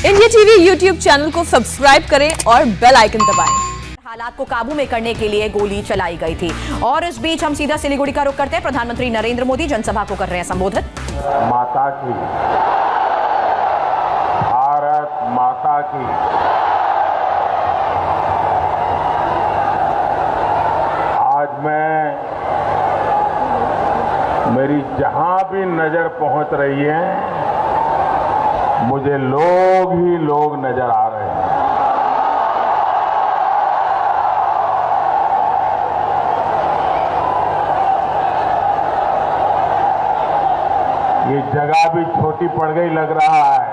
India TV YouTube channel को subscribe करें और बेल आइकन दबाएं। हालात को काबू में करने के लिए गोली चलाई गई थी। और इस बीच हम सीधा सिलीगुड़ी का रुख करते हैं। प्रधानमंत्री नरेंद्र मोदी जनसभा को कर रहे हैं संबोधित। माता की, भारत माता की आज मैं मेरी जहां भी नजर पहुंच रही है, मुझे लोग ही लोग नजर आ रहे हैं। ये जगह भी छोटी पड़ गई लग रहा है।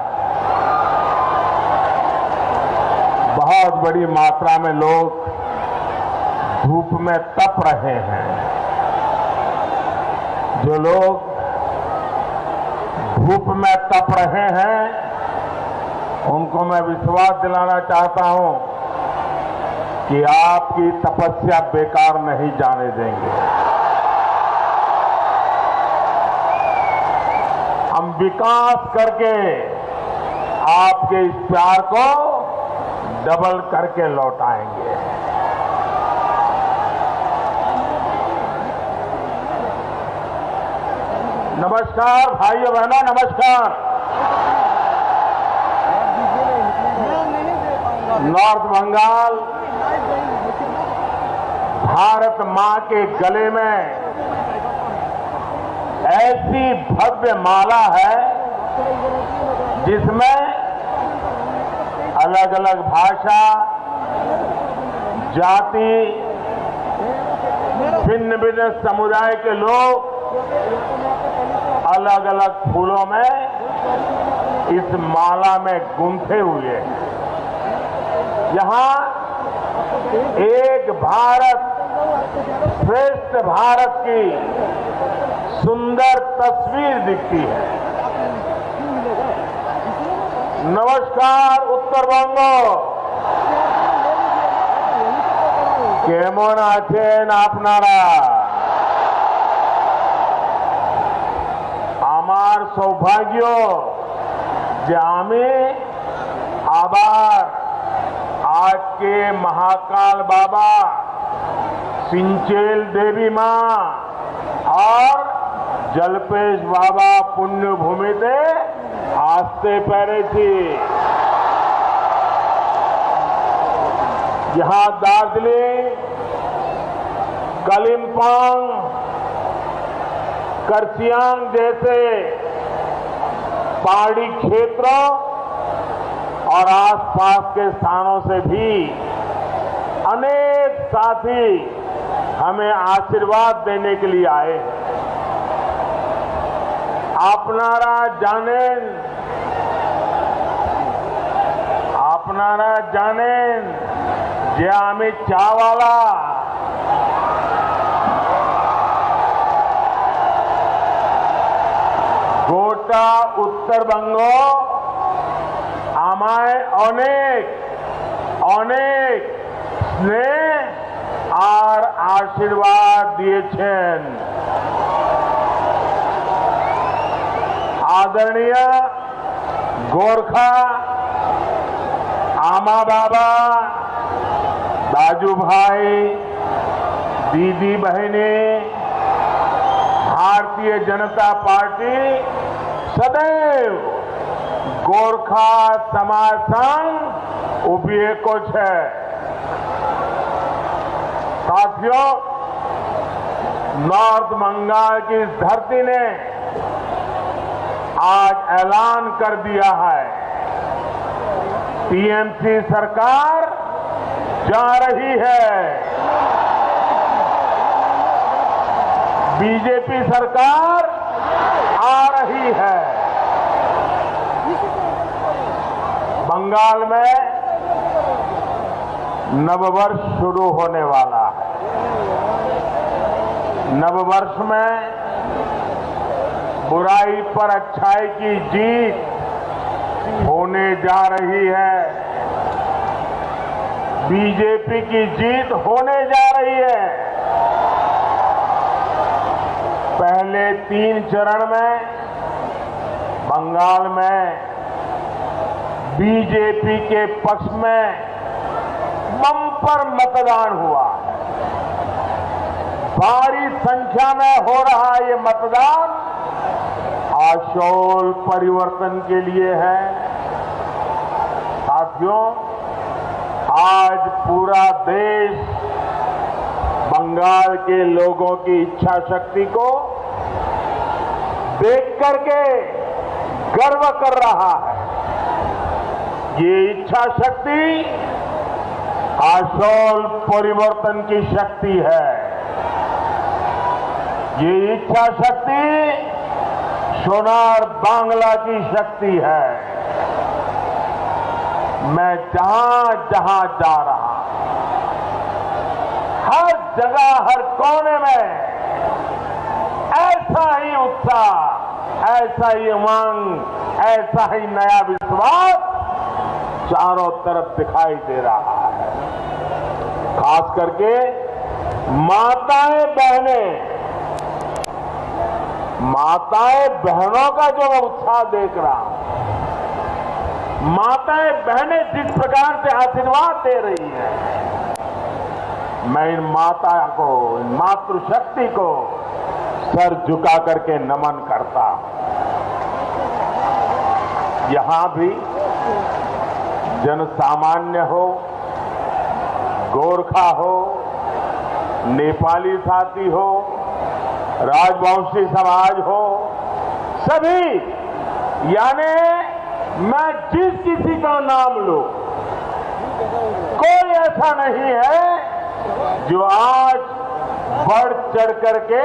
बहुत बड़ी मात्रा में लोग धूप में तप रहे हैं। जो लोग धूप में तप रहे हैं, उनको मैं विश्वास दिलाना चाहता हूं कि आपकी तपस्या बेकार नहीं जाने देंगे। हम विकास करके आपके इस प्यार को डबल करके लौटाएंगे। नमस्कार भाइयों बहनों, नमस्कार। नॉर्थ बंगाल भारत मां के गले में ऐसी भव्य माला है जिसमें अलग अलग भाषा, जाति, भिन्न भिन्न समुदाय के लोग अलग अलग फूलों में इस माला में गूंथे हुए हैं। यहां एक भारत श्रेष्ठ भारत की सुंदर तस्वीर दिखती है। नमस्कार उत्तरबंग, केमन आছেন আপনারা? আমার সৌভাগ্য যে আমি আবার আজকে महाकाल बाबा, सिंचेल देवी मां और जलपेश बाबा पुण्यभूमिते आस्ते पेरेছি। यहां दार्जिलिंग, कालिम्पोंग, कर्सियांग जैसे पहाड़ी क्षेत्रों और आसपास के स्थानों से भी अनेक साथी हमें आशीर्वाद देने के लिए आए हैं। আপনারা জানেন যে আমি চাওয়ালা। গোটা উত্তরবঙ্গ আমায় অনেক অনেক স্নেহ আর আশীর্বাদ দিয়েছেন। आदरणीय गोरखा आमा बाबा, दाजू भाई, दीदी बहने, भारतीय जनता पार्टी सदैव गोरखा समाज संग उभिए को है। साथियों, नॉर्थ बंगाल की इस धरती ने आज ऐलान कर दिया है, टीएमसी सरकार जा रही है, बीजेपी सरकार आ रही है। बंगाल में नववर्ष शुरू होने वाला है। नववर्ष में बुराई पर अच्छाई की जीत होने जा रही है। बीजेपी की जीत होने जा रही है। पहले 3 चरण में बंगाल में बीजेपी के पक्ष में बम्पर मतदान हुआ है। भारी संख्या में हो रहा ये मतदान आशोल परिवर्तन के लिए है। साथियों, आज पूरा देश बंगाल के लोगों की इच्छा शक्ति को देख करके गर्व कर रहा है। ये इच्छा शक्ति आशोल परिवर्तन की शक्ति है। ये इच्छा शक्ति सोनार बांग्ला की शक्ति है। मैं जहां जहां जा रहा हर जगह हर कोने में ऐसा ही उत्साह, ऐसा ही उमंग, ऐसा ही नया विश्वास चारों तरफ दिखाई दे रहा है। खास करके माताएं बहनों का जो मैं उत्साह देख रहा हूं, माताएं बहनें जिस प्रकार से आशीर्वाद दे रही हैं, मैं इन माता को, इन मातृशक्ति को सर झुका करके नमन करता हूं। यहां भी जन सामान्य हो, गोरखा हो, नेपाली साथी हो, राजवंशी समाज हो, सभी, यानी मैं जिस किसी का नाम लूं, कोई ऐसा नहीं है जो आज बढ़ चढ़ करके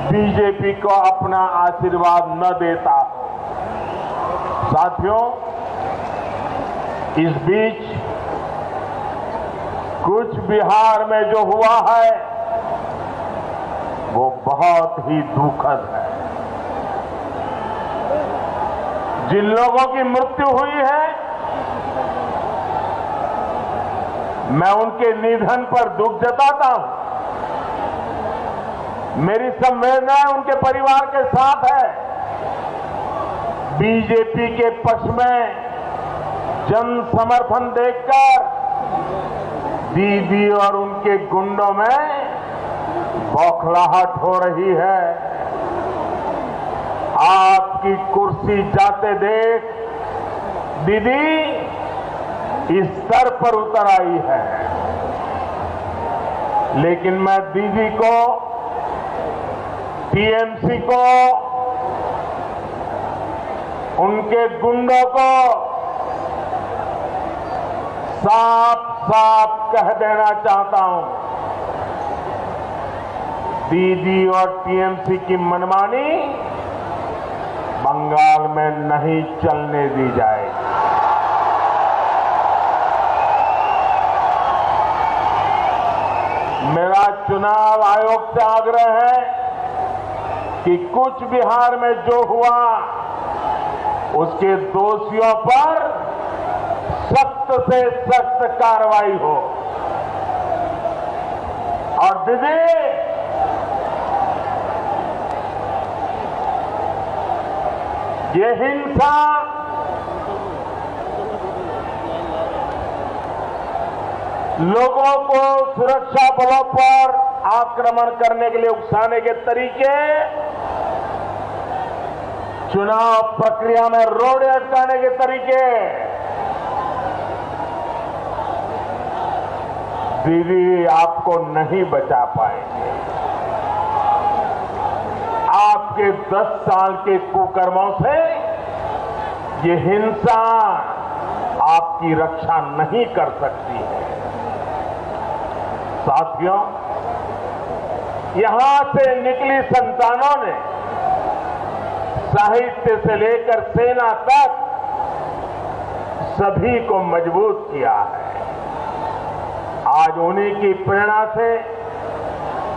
बीजेपी को अपना आशीर्वाद न देता हो। साथियों, इस बीच कुछ बिहार में जो हुआ है वो बहुत ही दुखद है। जिन लोगों की मृत्यु हुई है, मैं उनके निधन पर दुख जताता हूं। मेरी संवेदनाएं उनके परिवार के साथ है। बीजेपी के पक्ष में जन समर्थन देखकर दीदी और उनके गुंडों में बौखलाहट हो रही है। आपकी कुर्सी जाते देख दीदी इस स्तर पर उतर आई है। लेकिन मैं दीदी को, टीएमसी को, उनके गुंडों को साफ साफ कह देना चाहता हूं, दीदी और टीएमसी की मनमानी बंगाल में नहीं चलने दी जाएगी। मेरा चुनाव आयोग से आग्रह है कि कुछ बिहार में जो हुआ उसके दोषियों पर सख्त से सख्त कार्रवाई हो। और दीदी, ये हिंसा लोगों को सुरक्षा बलों पर आक्रमण करने के लिए उकसाने के तरीके, चुनाव प्रक्रिया में रोड़े अटकाने के तरीके, दीदी आपको नहीं बचा पाएंगे। आपके 10 साल के कुकर्मों से ये हिंसा आपकी रक्षा नहीं कर सकती है। साथियों, यहां से निकली संतानों ने साहित्य से लेकर सेना तक सभी को मजबूत किया है। आज उन्हीं की प्रेरणा से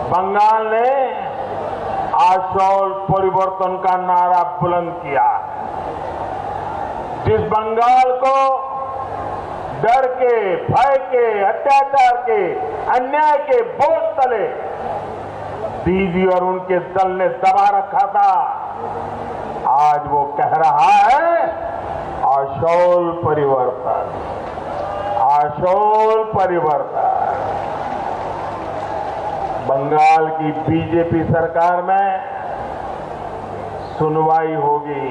बंगाल ने आशोल परिवर्तन का नारा बुलंद किया है। जिस बंगाल को डर के, भय के, अत्याचार के, अन्याय के बोझ तले दीदी और उनके दल ने दबा रखा था, आज वो कह रहा है आशोल परिवर्तन, आशोल परिवर्तन। बंगाल की बीजेपी सरकार में सुनवाई होगी,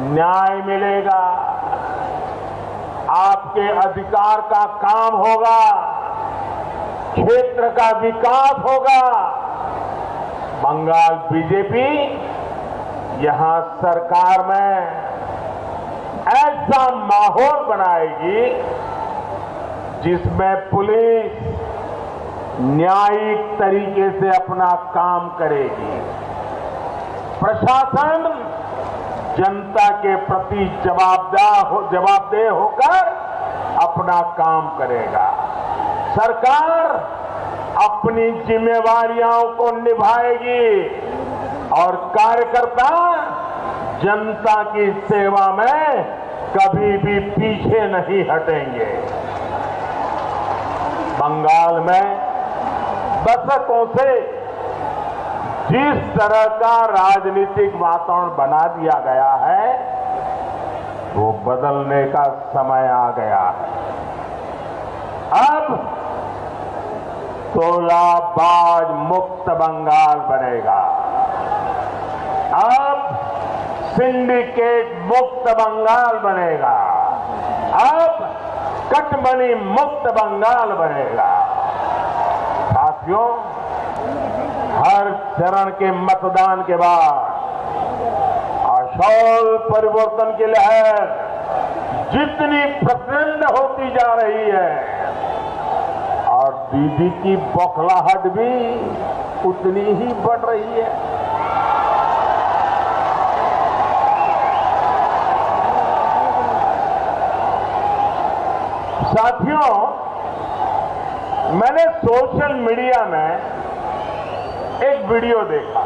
न्याय मिलेगा, आपके अधिकार का काम होगा, क्षेत्र का विकास होगा। बंगाल बीजेपी यहां सरकार में ऐसा माहौल बनाएगी जिसमें पुलिस न्यायिक तरीके से अपना काम करेगी, प्रशासन जनता के प्रति जवाबदेह होकर अपना काम करेगा, सरकार अपनी जिम्मेवारियों को निभाएगी और कार्यकर्ता जनता की सेवा में कभी भी पीछे नहीं हटेंगे। बंगाल में दशकों से जिस तरह का राजनीतिक वातावरण बना दिया गया है वो बदलने का समय आ गया है। अब तोलाबाज मुक्त बंगाल बनेगा, अब सिंडिकेट मुक्त बंगाल बनेगा, अब कटमनी मुक्त बंगाल बनेगा। साथियों, हर चरण के मतदान के बाद आशोल परिवर्तन की लहर जितनी प्रचंड होती जा रही है और दीदी की बौखलाहट भी उतनी ही बढ़ रही है। साथियों, मैंने सोशल मीडिया में एक वीडियो देखा।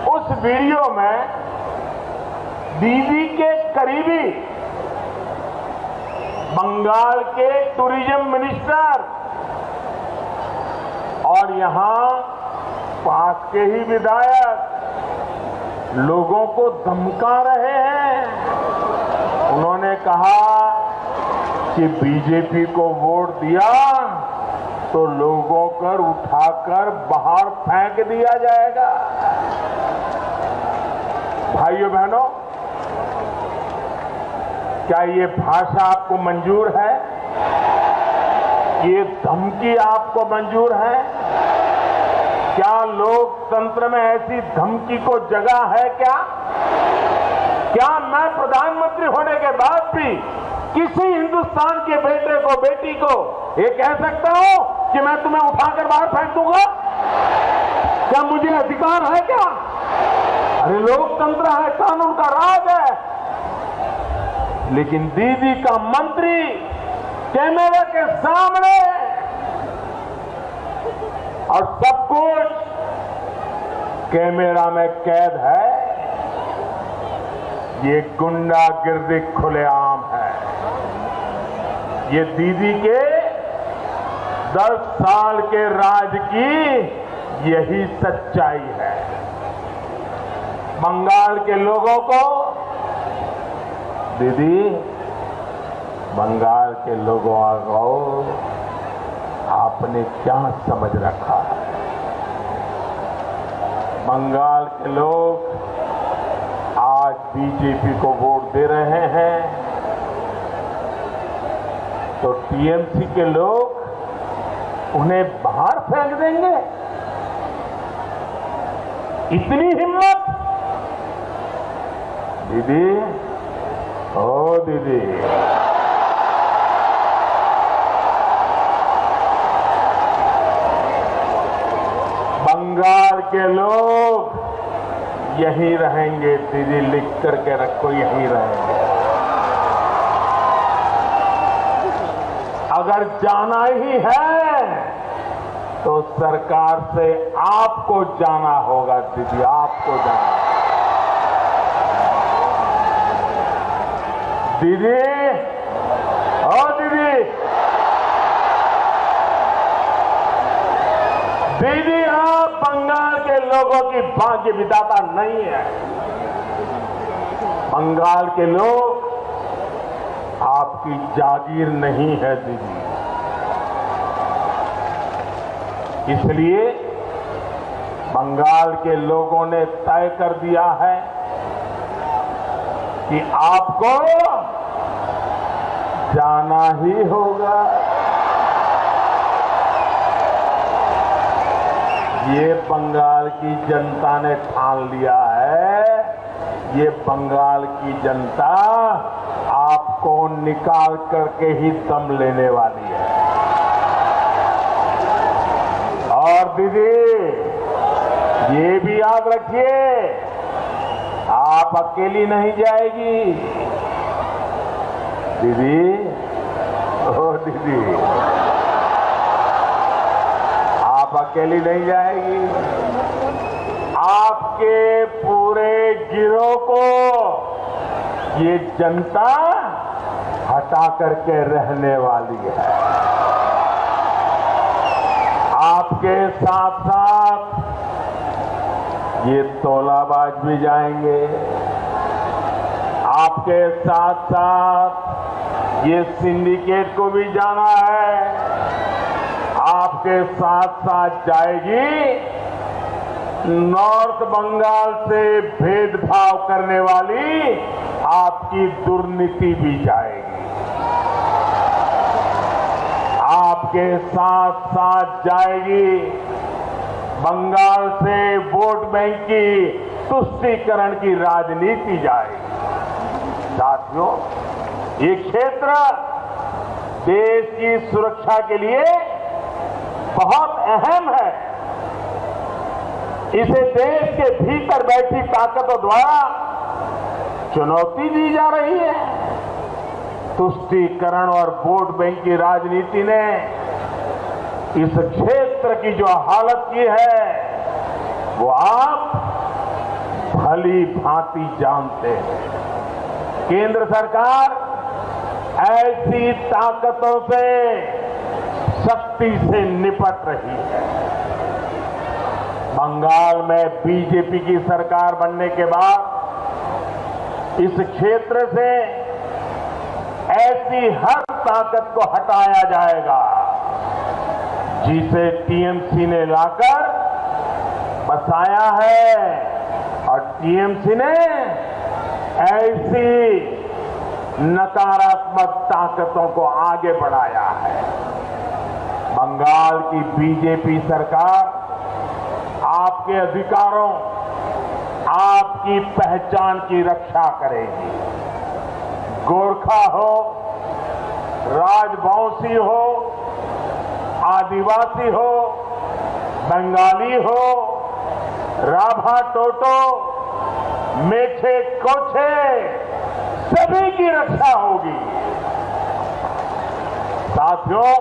उस वीडियो में दीदी के करीबी बंगाल के टूरिज्म मिनिस्टर और यहां पास के ही विधायक लोगों को धमका रहे हैं। उन्होंने कहा कि बीजेपी को वोट दिया तो लोगों कर उठाकर बाहर फेंक दिया जाएगा। भाइयों बहनों, क्या ये भाषा आपको मंजूर है? ये धमकी आपको मंजूर है? क्या लोकतंत्र में ऐसी धमकी को जगह है क्या? क्या मैं प्रधानमंत्री होने के बाद भी किसी हिंदुस्तान के बेटे को, बेटी को ये कह सकता हूं कि मैं तुम्हें उठाकर बाहर फेंक दूंगा? क्या मुझे अधिकार है क्या? अरे लोकतंत्र है, कानून का राज है। लेकिन दीदी का मंत्री कैमरे के सामने और सब कुछ कैमरा में कैद है। ये गुंडागिर्दी खुलेआम है। ये दीदी के 10 साल के राज की यही सच्चाई है। बंगाल के लोगों को, दीदी, बंगाल के लोगों को आपने क्या समझ रखा है? बंगाल के लोग आज बीजेपी को वोट दे रहे हैं तो टीएमसी के लोग उन्हें बाहर फेंक देंगे? इतनी हिम्मत? दीदी, ओ दीदी, बंगाल के लोग यहीं रहेंगे। दीदी, लिख करके रखो, यहीं रहेंगे। अगर जाना ही है तो सरकार से आपको जाना होगा। दीदी, आपको जाना। दीदी, ओ दीदी, दीदी, आप बंगाल के लोगों की भाग्य विधाता नहीं है। बंगाल के लोग आपकी जागीर नहीं है दीदी। इसलिए बंगाल के लोगों ने तय कर दिया है कि आपको जाना ही होगा। ये बंगाल की जनता ने ठान लिया है। ये बंगाल की जनता आपको निकाल करके ही दम लेने वाली है। और दीदी ये भी याद रखिए, आप अकेली नहीं जाएगी दीदी। ओ दीदी, आप अकेली नहीं जाएगी। आपके पूरे गिरोह को ये जनता हटा करके रहने वाली है। आपके साथ साथ ये तोलाबाज भी जाएंगे। आपके साथ साथ ये सिंडिकेट को भी जाना है। आपके साथ साथ जाएगी नॉर्थ बंगाल से भेदभाव करने वाली आपकी दुर्नीति भी जाएगी। आपके साथ साथ जाएगी बंगाल से वोट बैंक की तुष्टीकरण की राजनीति जाएगी। साथियों, ये क्षेत्र देश की सुरक्षा के लिए बहुत अहम है। इसे देश के भीतर बैठी ताकतों द्वारा चुनौती दी जा रही है। तुष्टीकरण और वोट बैंक की राजनीति ने इस क्षेत्र की जो हालत की है वो आप भली भांति जानते हैं। केंद्र सरकार ऐसी ताकतों से सख्ती से निपट रही है। बंगाल में बीजेपी की सरकार बनने के बाद इस क्षेत्र से ऐसी हर ताकत को हटाया जाएगा जिसे टीएमसी ने लाकर बसाया है, और टीएमसी ने ऐसी नकारात्मक ताकतों को आगे बढ़ाया है। बंगाल की बीजेपी सरकार आपके अधिकारों, आपकी पहचान की रक्षा करेगी। गोरखा हो, राजवंशी हो, आदिवासी हो, बंगाली हो, राभा टोटो, मेचे कोछे, सभी की रक्षा होगी। साथियों,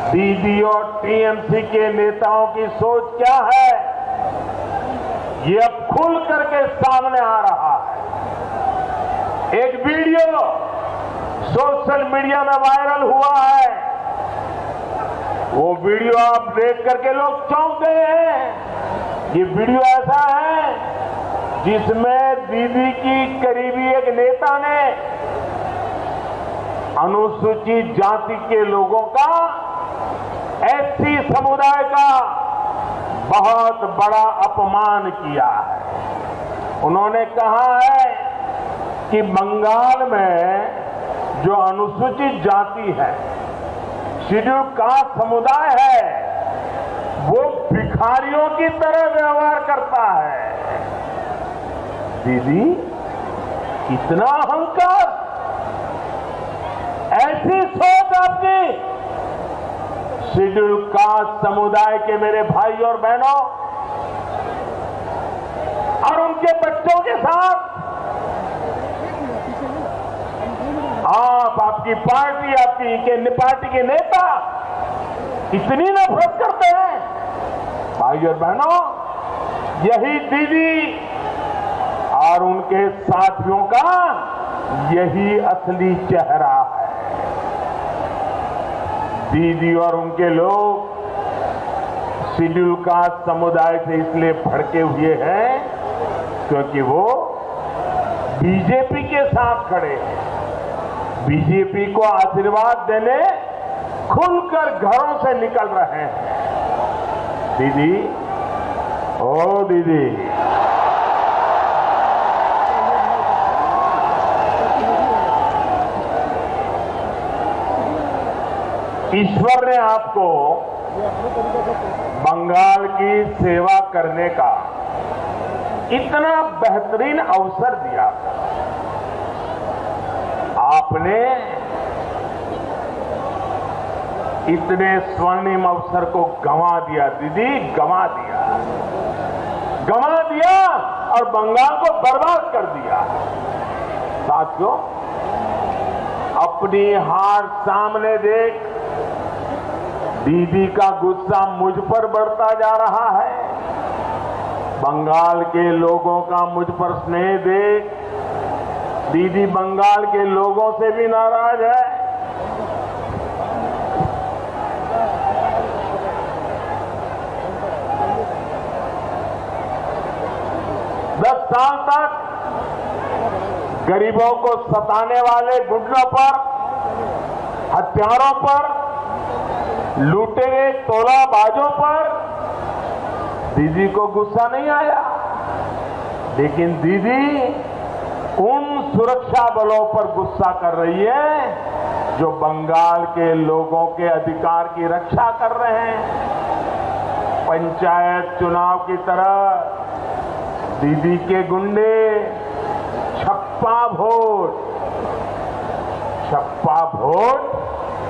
दीदी और टीएमसी के नेताओं की सोच क्या है, ये अब खुल करके सामने आ रहा है। एक वीडियो सोशल मीडिया में वायरल हुआ है। वो वीडियो आप देख करके लोग चौंक गए हैं। ये वीडियो ऐसा है जिसमें दीदी की करीबी एक नेता ने अनुसूचित जाति के लोगों का, एससी समुदाय का बहुत बड़ा अपमान किया है। उन्होंने कहा है कि बंगाल में जो अनुसूचित जाति है, शेड्यूल कास्ट समुदाय है, वो भिखारियों की तरह व्यवहार करता है। दीदी, इतना अहंकार, ऐसी सोच आपकी। शेड्यूल कास्ट समुदाय के मेरे भाई और बहनों और उनके बच्चों के साथ आपकी पार्टी, आपकी पार्टी के नेता इतनी नफरत करते हैं। भाई और बहनों, यही दीदी और उनके साथियों का यही असली चेहरा है। दीदी और उनके लोग शेड्यूल कास्ट समुदाय से इसलिए भड़के हुए हैं क्योंकि वो बीजेपी के साथ खड़े हैं, बीजेपी को आशीर्वाद देने खुलकर घरों से निकल रहे हैं। दीदी, ओ दीदी, ईश्वर ने आपको बंगाल की सेवा करने का इतना बेहतरीन अवसर दिया, आपने इतने स्वर्णिम अवसर को गंवा दिया दीदी, गंवा दिया और बंगाल को बर्बाद कर दिया। साथियों, अपनी हार सामने देख दीदी का गुस्सा मुझ पर बढ़ता जा रहा है। बंगाल के लोगों का मुझ पर स्नेह देख दीदी बंगाल के लोगों से भी नाराज है। दस साल तक गरीबों को सताने वाले गुंडों पर, हत्यारों पर, लूटे गए तोलाबाजों पर दीदी को गुस्सा नहीं आया, लेकिन दीदी उन सुरक्षा बलों पर गुस्सा कर रही है जो बंगाल के लोगों के अधिकार की रक्षा कर रहे हैं। पंचायत चुनाव की तरह दीदी के गुंडे छप्पा वोट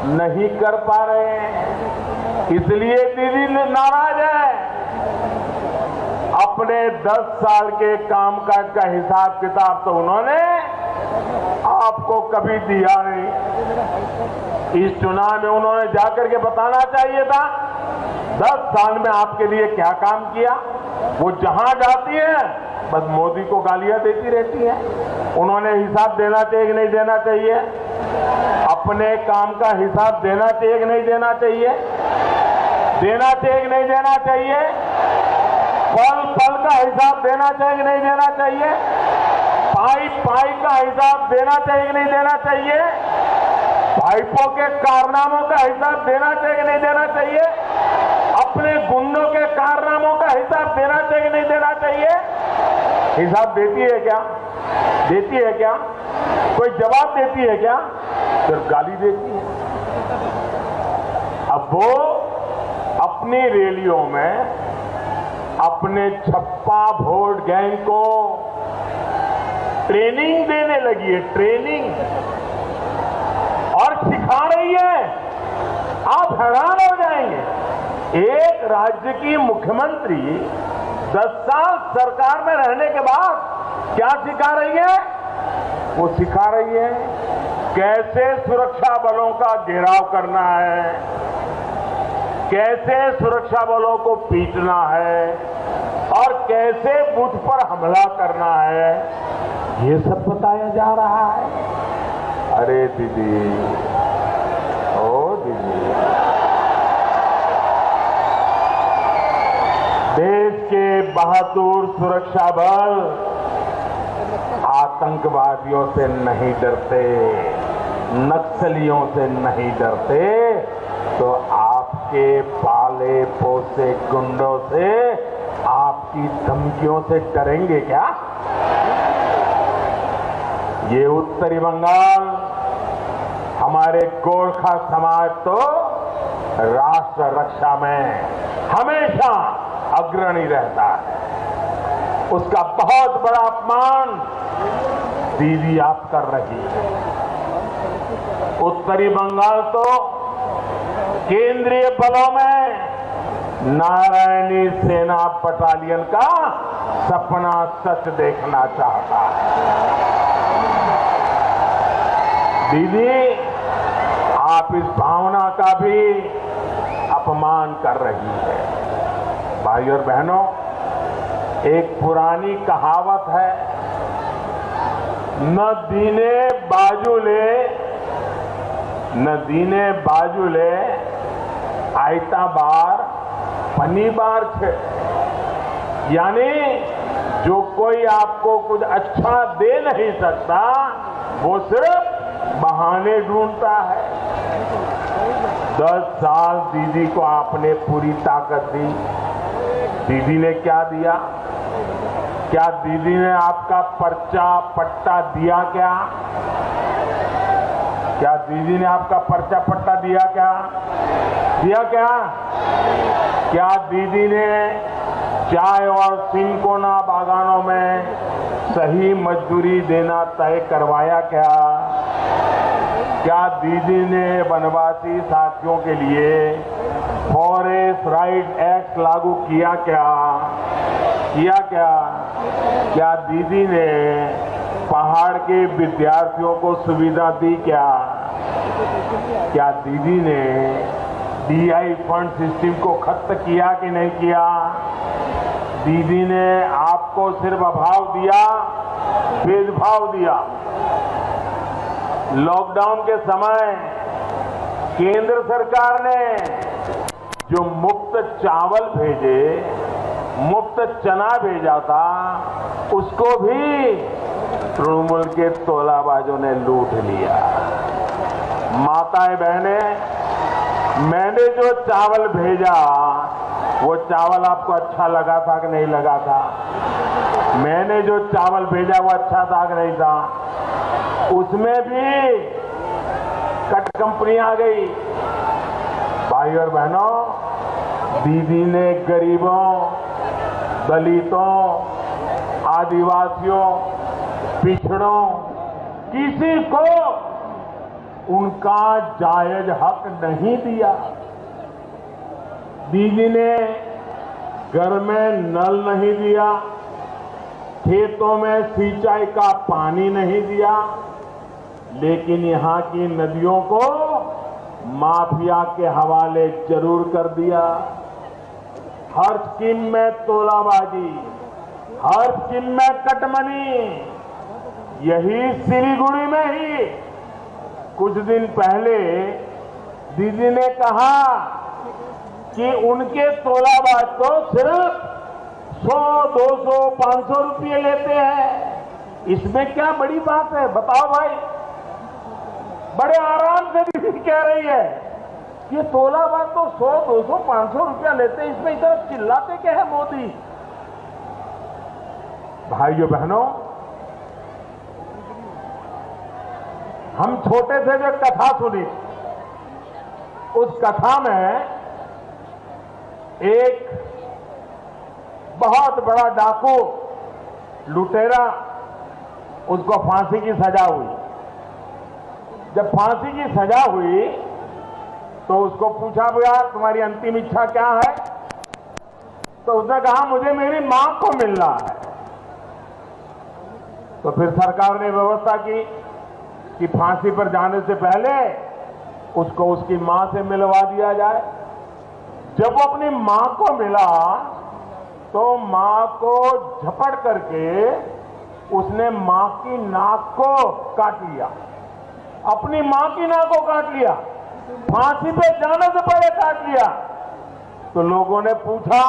नहीं कर पा रहे हैं, इसलिए दीदी नाराज है। अपने 10 साल के कामकाज का हिसाब किताब तो उन्होंने आपको कभी दिया नहीं। इस चुनाव में उन्होंने जाकर के बताना चाहिए था 10 साल में आपके लिए क्या काम किया। वो जहां जाती है बस मोदी को गालियां देती रहती है। उन्होंने हिसाब देना चाहिए कि नहीं देना चाहिए? अपने काम का हिसाब देना चाहिए कि नहीं देना चाहिए? देना चाहिए कि नहीं देना चाहिए? पल पल का हिसाब देना चाहिए कि नहीं देना चाहिए? पाई पाई का हिसाब देना चाहिए कि नहीं देना चाहिए? भाइपों के कारनामों का हिसाब देना चाहिए कि नहीं देना चाहिए? अपने गुंडों के कारनामों का हिसाब देना चाहिए कि नहीं देना चाहिए? हिसाब देती है क्या? देती है क्या? कोई जवाब देती है क्या? सिर्फ गाली देती है। अब वो अपनी रैलियों में अपने छप्पा वोट गैंग को ट्रेनिंग देने लगी है, ट्रेनिंग, और सिखा रही है। आप हैरान हो जाएंगे, एक राज्य की मुख्यमंत्री 10 साल सरकार में रहने के बाद क्या सिखा रही है? वो सिखा रही है कैसे सुरक्षा बलों का घेराव करना है, कैसे सुरक्षा बलों को पीटना है और कैसे बूथ पर हमला करना है, ये सब बताया जा रहा है। अरे दीदी, ओ दीदी, देश के बहादुर सुरक्षा बल आतंकवादियों से नहीं डरते, नक्सलियों से नहीं डरते, तो आपके पाले पोसे गुंडों से, आपकी धमकियों से डरेंगे क्या? ये उत्तरी बंगाल, हमारे गोरखा समाज तो राष्ट्र रक्षा में हमेशा अग्रणी रहता है। उसका बहुत बड़ा अपमान दीदी आप कर रही है। उत्तरी बंगाल तो केंद्रीय बलों में नारायणी सेना बटालियन का सपना सच देखना चाहता है। दीदी, आप इस भावना का भी अपमान कर रही है। भाई और बहनों, एक पुरानी कहावत है, न दीने बाजुले आयता बार पनी बार छे, यानी जो कोई आपको कुछ अच्छा दे नहीं सकता, वो सिर्फ बहाने ढूंढता है। 10 साल दीदी को आपने पूरी ताकत दी। दीदी ने क्या दिया? क्या दीदी ने आपका पर्चा पट्टा दिया? क्या दीदी ने आपका पर्चा पट्टा दिया? क्या दीदी ने चाय और सिंकोना बागानों में सही मजदूरी देना तय करवाया? क्या दीदी ने वनवासी साथियों के लिए फॉरेस्ट राइट एक्ट लागू किया? क्या दीदी ने पहाड़ के विद्यार्थियों को सुविधा दी? क्या दीदी ने DI फंड सिस्टम को खत्म किया कि नहीं किया? दीदी ने आपको सिर्फ अभाव दिया, भेदभाव दिया। लॉकडाउन के समय केंद्र सरकार ने जो मुफ्त चावल भेजे, मुफ्त चना भेजा था, उसको भी तृणमूल के तोलाबाजों ने लूट लिया। माताएं बहने, मैंने जो चावल भेजा, वो चावल आपको अच्छा लगा था कि नहीं लगा था? मैंने जो चावल भेजा वो अच्छा था कि नहीं था? उसमें भी कट कंपनी आ गई। भाई और बहनों, दीदी ने गरीबों, दलितों, आदिवासियों, पिछड़ों, किसी को उनका जायज हक नहीं दिया। दीदी ने घर में नल नहीं दिया, खेतों में सिंचाई का पानी नहीं दिया, लेकिन यहाँ की नदियों को माफिया के हवाले जरूर कर दिया। हर स्कीम में तोलाबाजी, हर स्कीम में कटमनी। यही सिलीगुड़ी में ही कुछ दिन पहले दीदी ने कहा कि उनके तोलाबाज तो सिर्फ 100, 200, 500 रुपये लेते हैं। इसमें क्या बड़ी बात है? बताओ भाई। बड़े आराम से दीदी कह रही है कि तोलाबाज तो 100, 200, 500 रुपया लेते हैं, इसमें इतना चिल्लाते क्या है मोदी? भाइयों बहनों, हम छोटे थे जो कथा सुनी, उस कथा में एक बहुत बड़ा डाकू, लुटेरा, उसको फांसी की सजा हुई। जब फांसी की सजा हुई तो उसको पूछा, भैया तुम्हारी अंतिम इच्छा क्या है? तो उसने कहा, मुझे मेरी मां को मिलना है। तो फिर सरकार ने व्यवस्था की कि फांसी पर जाने से पहले उसको उसकी मां से मिलवा दिया जाए। जब वो अपनी मां को मिला तो मां को झपट करके उसने मां की नाक को काट लिया, अपनी मां की नाक को काट लिया, फांसी पे जाने से पहले काट लिया। तो लोगों ने पूछा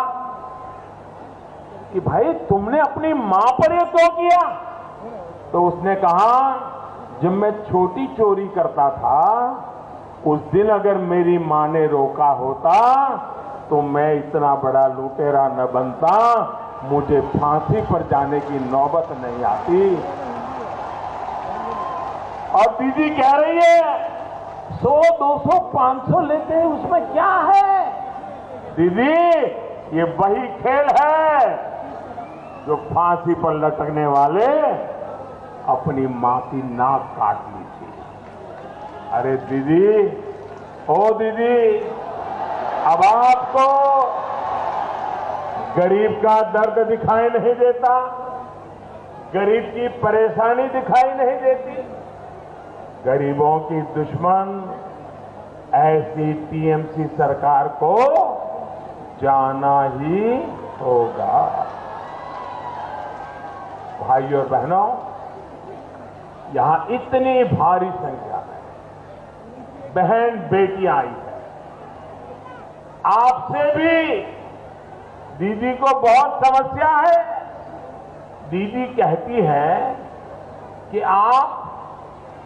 कि भाई तुमने अपनी मां पर ये क्यों किया? तो उसने कहा, जब मैं छोटी चोरी करता था, उस दिन अगर मेरी मां ने रोका होता तो मैं इतना बड़ा लुटेरा न बनता, मुझे फांसी पर जाने की नौबत नहीं आती। और दीदी कह रही है 100, 200, 500 लेते हैं, उसमें क्या है? दीदी, ये वही खेल है जो फांसी पर लटकने वाले अपनी मां की नाक काट ली थी। अरे दीदी, ओ दीदी, अब आपको गरीब का दर्द दिखाई नहीं देता, गरीब की परेशानी दिखाई नहीं देती। गरीबों की दुश्मन ऐसी टीएमसी सरकार को जाना ही होगा। भाइयों और बहनों, यहां इतनी भारी संख्या में बहन बेटियां आई है। आपसे भी दीदी को बहुत समस्या है, दीदी कहती है कि आप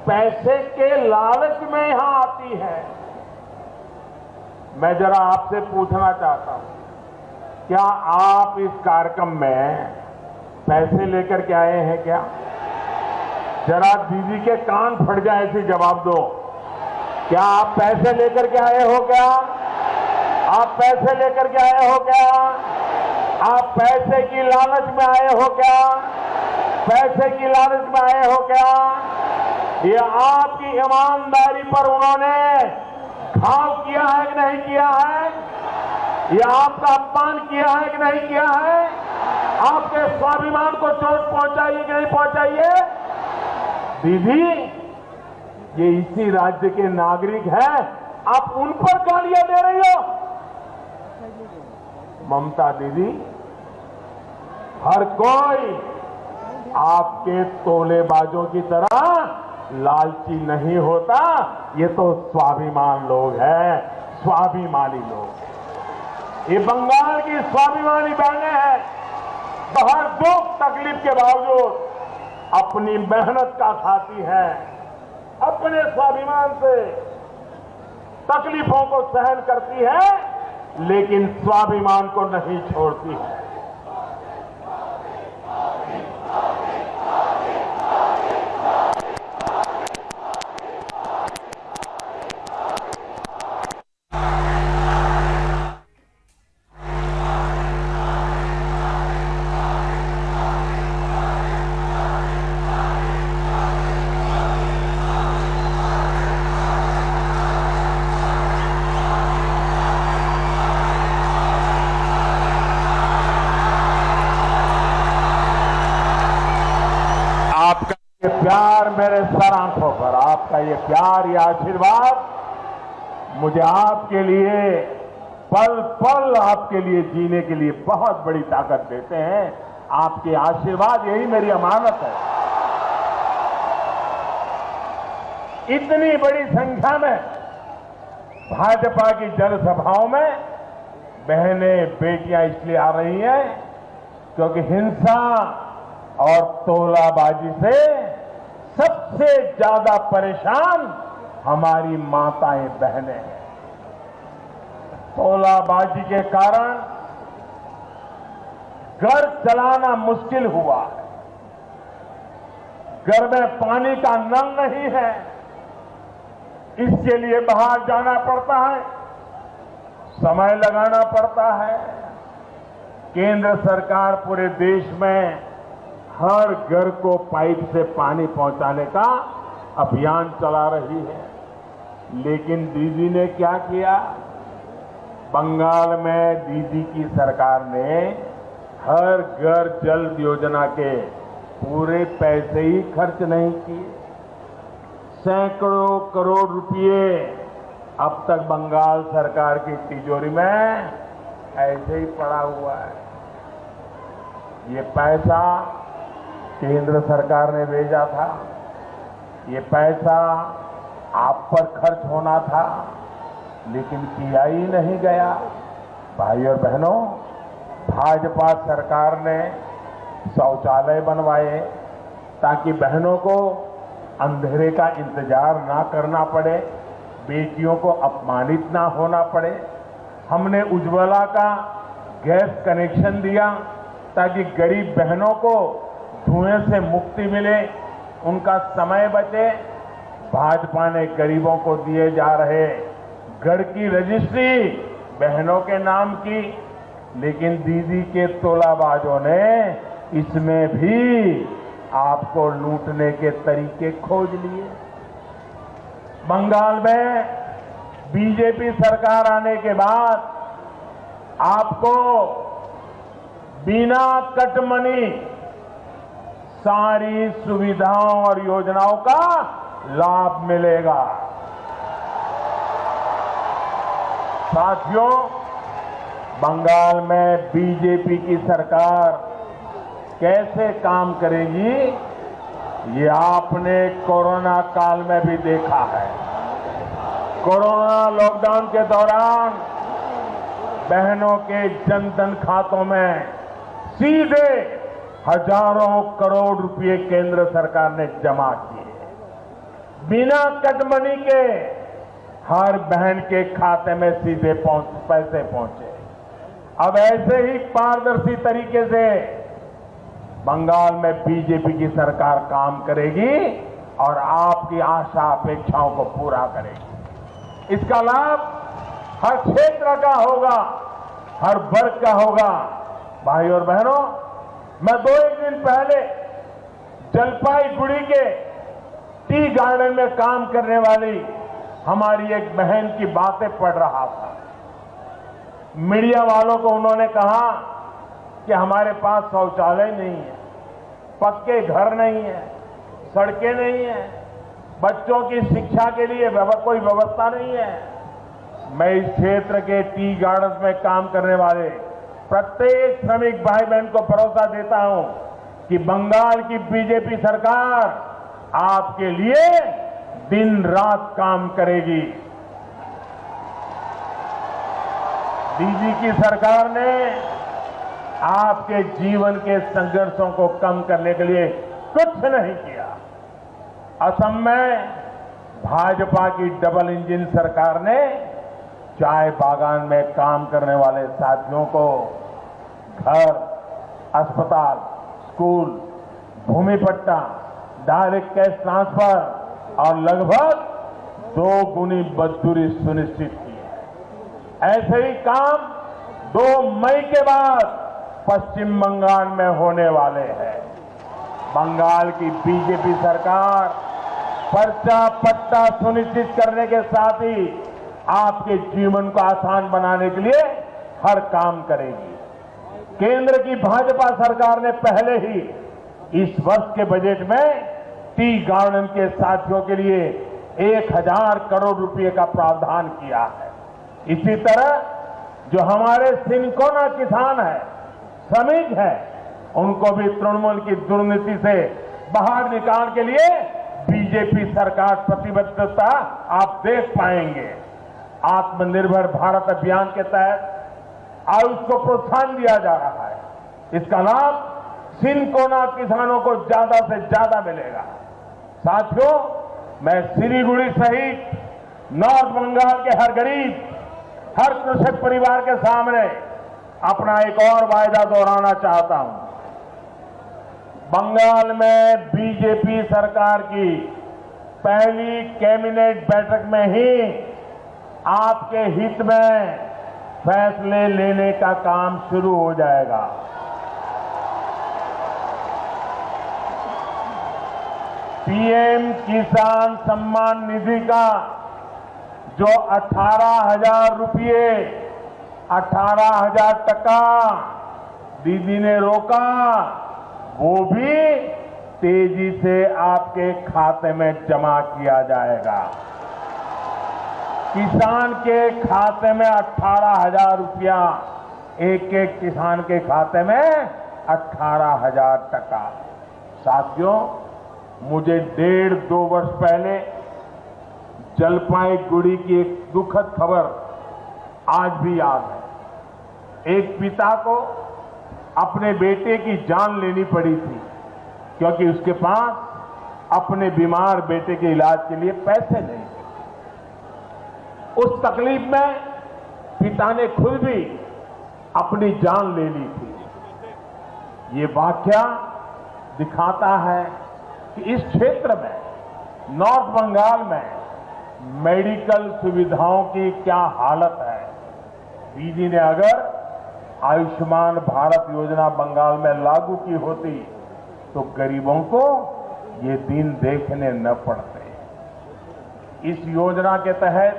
पैसे के लालच में यहां आती है। मैं जरा आपसे पूछना चाहता हूं, क्या आप इस कार्यक्रम में पैसे लेकर के आए हैं क्या? जरा दीदी के कान फट जाए ऐसे जवाब दो। क्या आप पैसे लेकर के आए हो क्या? आप पैसे लेकर के आए हो क्या? आप पैसे की लालच में आए हो क्या? पैसे की लालच में आए हो क्या? ये आपकी ईमानदारी पर उन्होंने घाव किया है कि नहीं किया है? ये आपका अपमान किया है कि नहीं किया है? आपके स्वाभिमान को चोट पहुंचाई है कि नहीं पहुंचाई है? दीदी, ये इसी राज्य के नागरिक हैं, आप उन पर गालियां दे रही हो। ममता दीदी, हर कोई आपके तोलेबाजों की तरह लालची नहीं होता। ये तो स्वाभिमान लोग हैं, स्वाभिमानी लोग। ये बंगाल की स्वाभिमानी बहनें हैं, तो हर दुख तकलीफ के बावजूद अपनी मेहनत का खाती है, अपने स्वाभिमान से तकलीफों को सहन करती है, लेकिन स्वाभिमान को नहीं छोड़ती है। आपका ये प्यार मेरे सर आंखों पर, आपका ये प्यार, ये आशीर्वाद मुझे आपके लिए पल पल आपके लिए जीने के लिए बहुत बड़ी ताकत देते हैं। आपके आशीर्वाद, यही मेरी अमानत है। इतनी बड़ी संख्या में भाजपा की जनसभाओं में बहनें बेटियां इसलिए आ रही हैं क्योंकि हिंसा और तोलाबाजी से सबसे ज्यादा परेशान हमारी माताएं बहनें हैं। तोलाबाजी के कारण घर चलाना मुश्किल हुआ है, घर में पानी का नल नहीं है, इसके लिए बाहर जाना पड़ता है, समय लगाना पड़ता है। केंद्र सरकार पूरे देश में हर घर को पाइप से पानी पहुंचाने का अभियान चला रही है, लेकिन दीदी ने क्या किया? बंगाल में दीदी की सरकार ने हर घर जल योजना के पूरे पैसे ही खर्च नहीं किए। सैकड़ों करोड़ रुपए अब तक बंगाल सरकार की तिजोरी में ऐसे ही पड़ा हुआ है। ये पैसा केंद्र सरकार ने भेजा था, ये पैसा आप पर खर्च होना था, लेकिन किया ही नहीं गया। भाई और बहनों, भाजपा सरकार ने शौचालय बनवाए ताकि बहनों को अंधेरे का इंतजार ना करना पड़े, बेटियों को अपमानित ना होना पड़े। हमने उज्ज्वला का गैस कनेक्शन दिया ताकि गरीब बहनों को धुएं से मुक्ति मिले, उनका समय बचे। भाजपा ने गरीबों को दिए जा रहे घर की रजिस्ट्री बहनों के नाम की, लेकिन दीदी के तोलाबाजों ने इसमें भी आपको लूटने के तरीके खोज लिए। बंगाल में बीजेपी सरकार आने के बाद आपको बिना कटमनी सारी सुविधाओं और योजनाओं का लाभ मिलेगा। साथियों, बंगाल में बीजेपी की सरकार कैसे काम करेगी, ये आपने कोरोना काल में भी देखा है। कोरोना लॉकडाउन के दौरान बहनों के जनधन खातों में सीधे हजारों करोड़ रुपए केंद्र सरकार ने जमा किए, बिना कटमनी के हर बहन के खाते में सीधे पैसे पहुंचे। अब ऐसे ही पारदर्शी तरीके से बंगाल में बीजेपी की सरकार काम करेगी और आपकी आशा अपेक्षाओं को पूरा करेगी। इसका लाभ हर क्षेत्र का होगा, हर वर्ग का होगा। भाई और बहनों, मैं 2-1 दिन पहले जलपाईगुड़ी के टी गार्डन में काम करने वाली हमारी एक बहन की बातें पढ़ रहा था। मीडिया वालों को उन्होंने कहा कि हमारे पास शौचालय नहीं है, पक्के घर नहीं है, सड़कें नहीं है, बच्चों की शिक्षा के लिए कोई व्यवस्था नहीं है। मैं इस क्षेत्र के टी गार्डन में काम करने वाले प्रत्येक श्रमिक भाई बहन को भरोसा देता हूं कि बंगाल की बीजेपी सरकार आपके लिए दिन रात काम करेगी। दीदी की सरकार ने आपके जीवन के संघर्षों को कम करने के लिए कुछ नहीं किया। असम में भाजपा की डबल इंजन सरकार ने चाय बागान में काम करने वाले साथियों को घर, अस्पताल, स्कूल, भूमि पट्टा, डायरेक्ट कैश ट्रांसफर और लगभग 2 गुनी मजदूरी सुनिश्चित की है। ऐसे ही काम 2 मई के बाद पश्चिम बंगाल में होने वाले हैं। बंगाल की बीजेपी सरकार पर्चा पट्टा सुनिश्चित करने के साथ ही आपके जीवन को आसान बनाने के लिए हर काम करेगी। केंद्र की भाजपा सरकार ने पहले ही इस वर्ष के बजट में टी गार्डन के साथियों के लिए 1000 करोड़ रुपए का प्रावधान किया है। इसी तरह जो हमारे सिनकोना किसान है, श्रमिक है, उनको भी तृणमूल की दुर्नीति से बाहर निकालने के लिए बीजेपी सरकार प्रतिबद्धता आप देख पाएंगे। आत्मनिर्भर भारत अभियान के तहत आयुष को प्रोत्साहन दिया जा रहा है। इसका लाभ सिनकोना किसानों को ज्यादा से ज्यादा मिलेगा। साथियों, मैं सिलीगुड़ी सहित नॉर्थ बंगाल के हर गरीब, हर कृषक परिवार के सामने अपना एक और वायदा दोहराना चाहता हूं। बंगाल में बीजेपी सरकार की पहली कैबिनेट बैठक में ही आपके हित में फैसले लेने का काम शुरू हो जाएगा। पीएम किसान सम्मान निधि का जो 18,000 रुपये, 18,000 टका दीदी ने रोका, वो भी तेजी से आपके खाते में जमा किया जाएगा। किसान के खाते में 18,000 रुपया, एक एक किसान के खाते में 18,000 टका। साथियों, मुझे 1.5-2 वर्ष पहले जलपाईगुड़ी की एक दुखद खबर आज भी याद है। एक पिता को अपने बेटे की जान लेनी पड़ी थी क्योंकि उसके पास अपने बीमार बेटे के इलाज के लिए पैसे नहीं थे। उस तकलीफ में पिता ने खुद भी अपनी जान ले ली थी। ये वाकया दिखाता है कि इस क्षेत्र में, नॉर्थ बंगाल में मेडिकल सुविधाओं की क्या हालत है। दीदी ने अगर आयुष्मान भारत योजना बंगाल में लागू की होती तो गरीबों को ये दिन देखने न पड़ते। इस योजना के तहत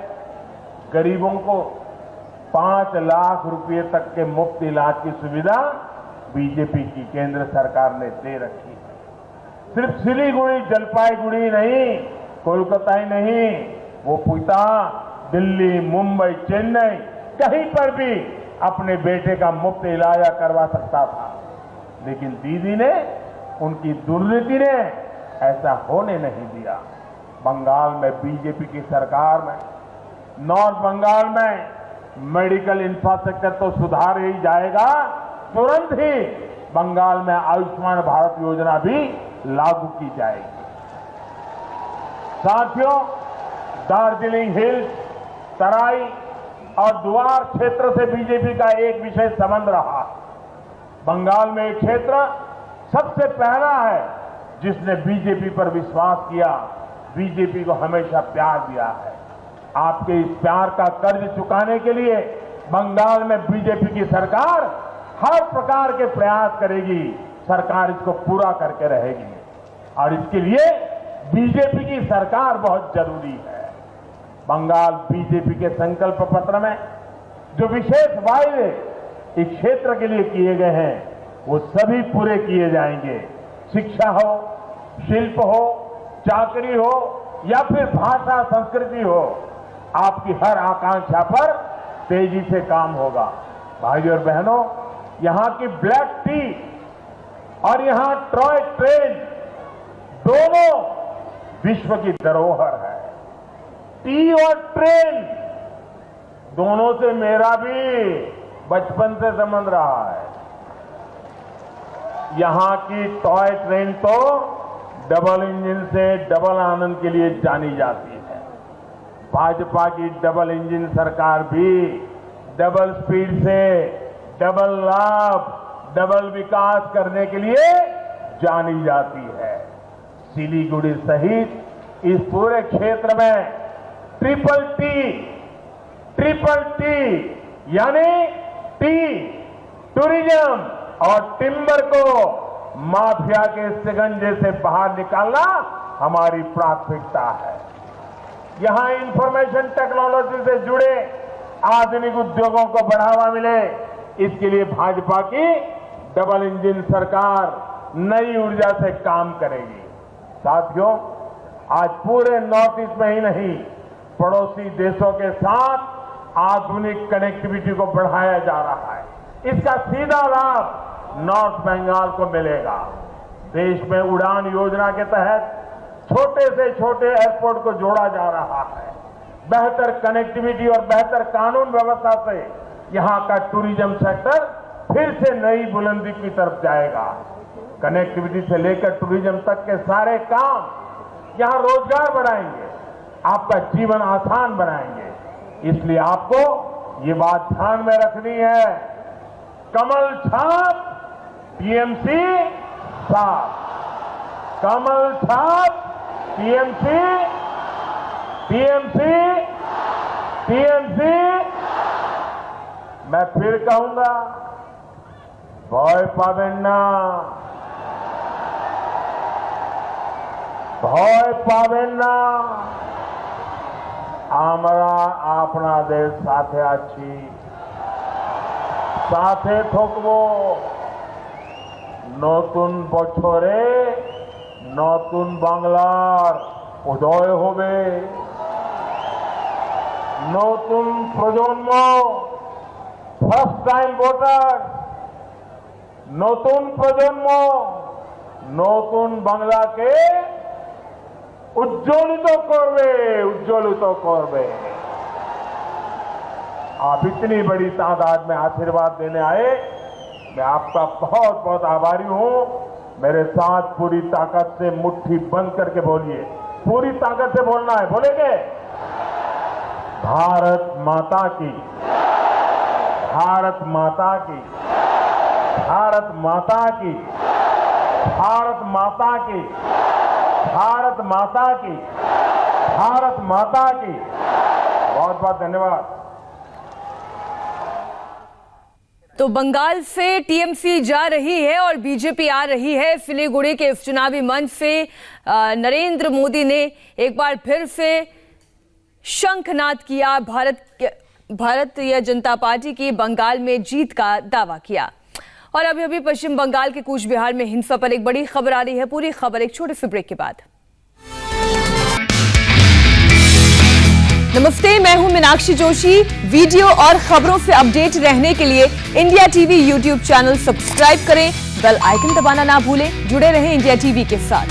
गरीबों को 5 लाख रुपए तक के मुफ्त इलाज की सुविधा बीजेपी की केंद्र सरकार ने दे रखी है। सिर्फ सिलीगुड़ी, जलपाईगुड़ी नहीं, कोलकाता ही नहीं, वो पिता दिल्ली, मुंबई, चेन्नई कहीं पर भी अपने बेटे का मुफ्त इलाज करवा सकता था। लेकिन दीदी ने, उनकी दुर्नीति ने ऐसा होने नहीं दिया। बंगाल में बीजेपी की सरकार में, नॉर्थ बंगाल में मेडिकल इंफ्रास्ट्रक्चर तो सुधार ही जाएगा, तुरंत ही बंगाल में आयुष्मान भारत योजना भी लागू की जाएगी। साथियों, दार्जिलिंग हिल्स, तराई और द्वार क्षेत्र से बीजेपी का एक विशेष संबंध रहा। बंगाल में एक क्षेत्र सबसे पहला है जिसने बीजेपी पर विश्वास किया, बीजेपी को हमेशा प्यार दिया है। आपके इस प्यार का कर्ज चुकाने के लिए बंगाल में बीजेपी की सरकार हर प्रकार के प्रयास करेगी। सरकार इसको पूरा करके रहेगी और इसके लिए बीजेपी की सरकार बहुत जरूरी है। बंगाल बीजेपी के संकल्प पत्र में जो विशेष वायदे इस क्षेत्र के लिए किए गए हैं वो सभी पूरे किए जाएंगे। शिक्षा हो, शिल्प हो, चाकरी हो या फिर भाषा संस्कृति हो, आपकी हर आकांक्षा पर तेजी से काम होगा। भाइयों और बहनों, यहां की ब्लैक टी और यहां टॉय ट्रेन दोनों विश्व की धरोहर है। टी और ट्रेन दोनों से मेरा भी बचपन से संबंध रहा है। यहां की टॉय ट्रेन तो डबल इंजन से डबल आनंद के लिए जानी जाती है। भाजपा की डबल इंजन सरकार भी डबल स्पीड से डबल लाभ, डबल विकास करने के लिए जानी जाती है। सिलीगुड़ी सहित इस पूरे क्षेत्र में ट्रिपल टी यानी टी, टूरिज्म और टिम्बर को माफिया के शिकंजे से बाहर निकालना हमारी प्राथमिकता है। यहां इंफॉर्मेशन टेक्नोलॉजी से जुड़े आधुनिक उद्योगों को बढ़ावा मिले, इसके लिए भाजपा की डबल इंजन सरकार नई ऊर्जा से काम करेगी। साथियों, आज पूरे नॉर्थ ईस्ट में ही नहीं, पड़ोसी देशों के साथ आधुनिक कनेक्टिविटी को बढ़ाया जा रहा है। इसका सीधा लाभ नॉर्थ बंगाल को मिलेगा। देश में उड़ान योजना के तहत छोटे से छोटे एयरपोर्ट को जोड़ा जा रहा है। बेहतर कनेक्टिविटी और बेहतर कानून व्यवस्था से यहां का टूरिज्म सेक्टर फिर से नई बुलंदी की तरफ जाएगा। कनेक्टिविटी से लेकर टूरिज्म तक के सारे काम यहां रोजगार बढ़ाएंगे, आपका जीवन आसान बनाएंगे। इसलिए आपको ये बात ध्यान में रखनी है, कमल छाप टीएमसी साफ, कमल छाप टीएमसी, टीएमसी, टीएमसी। मैं फिर कहूंगा, भय पाबेन ना, भय पाबेन ना। আমরা আপনাদের সাথে আছি, সাথে থাকবো। নতুন বছরে নতুন বাংলার উদয় হবে। নতুন প্রজন্ম, ফার্স্ট টাইম ভোটার, নতুন প্রজন্ম নতুন বাংলাকে उज्ज्वलित करवे। आप इतनी बड़ी तादाद में आशीर्वाद देने आए, मैं आपका बहुत बहुत आभारी हूं। मेरे साथ पूरी ताकत से मुट्ठी बंद करके बोलिए, पूरी ताकत से बोलना है। बोलेंगे? भारत माता की, भारत माता की, भारत माता की, भारत माता की, भारत माता की, भारत माता की। बहुत बहुत धन्यवाद। तो बंगाल से टीएमसी जा रही है और बीजेपी आ रही है। सिलीगुड़ी के इस चुनावी मंच से नरेंद्र मोदी ने एक बार फिर से शंखनाद किया, भारतीय जनता पार्टी की बंगाल में जीत का दावा किया। और अभी अभी पश्चिम बंगाल के कूच बिहार में हिंसा पर एक बड़ी खबर आ रही है। पूरी खबर एक छोटे से ब्रेक के बाद। नमस्ते, मैं हूं मीनाक्षी जोशी। वीडियो और खबरों से अपडेट रहने के लिए India TV YouTube channel subscribe करें, बेल आइकन दबाना ना भूलें। जुड़े रहें इंडिया टीवी के साथ।